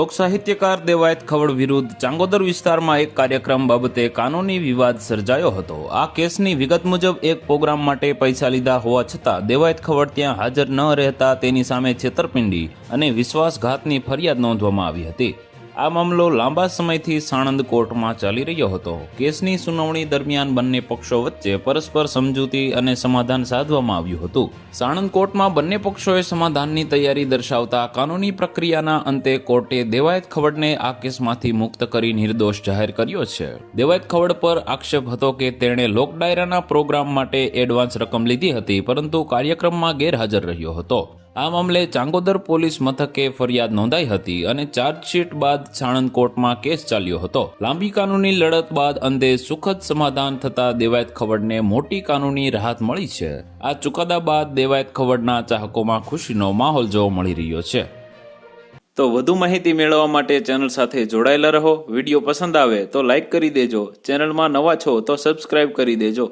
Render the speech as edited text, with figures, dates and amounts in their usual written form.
લોક સાહિત્યકાર દેવાયત ખવડ વિરુદ્ધ ચાંગોદર વિસ્તારમાં એક કાર્યક્રમ બાબતે કાનૂની વિવાદ સર્જાયો હતો। આ કેસની વિગત મુજબ એક પ્રોગ્રામ માટે પૈસા લીધા હોવા છતાં દેવાયત ખવડ ત્યાં હાજર ન રહેતા તેની સામે છેતરપિંડી અને વિશ્વાસઘાતની ફરિયાદ નોંધવામાં આવી હતી। આ મામલો લાંબા સમયથી સાણંદ કોર્ટમાં ચાલી રહ્યો હતો। કેસની સુનાવણી દરમિયાન બંને પક્ષો વચ્ચે પરસ્પર સમજૂતી અને સમાધાન સાધવામાં આવ્યું હતું। સાણંદ કોર્ટમાં બંને પક્ષોએ સમાધાનની તૈયારી દર્શાવતા કાનૂની પ્રક્રિયાના અંતે કોર્ટે દેવાયત ખવડને આ કેસમાંથી મુક્ત કરી નિર્દોષ જાહેર કર્યો છે। દેવાયત ખવડ પર આક્ષેપ હતો કે તેણે લોક ડાયરાના પ્રોગ્રામ માટે એડવાન્સ રકમ લીધી હતી, પરંતુ કાર્યક્રમમાં ગેરહાજર રહ્યો હતો। આ મામલે ચાંગોદર પોલીસ મથકે ફરિયાદ નોંધાઈ હતી અને ચાર્જશીટ બાદ સાણંદ કોર્ટમાં કેસ ચાલ્યો હતો। લાંબી કાનૂની લડત બાદ અંતે સુખદ સમાધાન થતા દેવાયત ખવડને મોટી કાનૂની રાહત મળી છે। આ ચુકાદા બાદ દેવાયત ખવડના ચાહકોમાં ખુશીનો માહોલ જોવા મળી રહ્યો છે। તો વધુ માહિતી મેળવવા માટે ચેનલ સાથે જોડાયેલા રહો। વિડીયો પસંદ આવે તો લાઈક કરી દેજો, ચેનલમાં નવા છો તો સબસ્ક્રાઇબ કરી દેજો।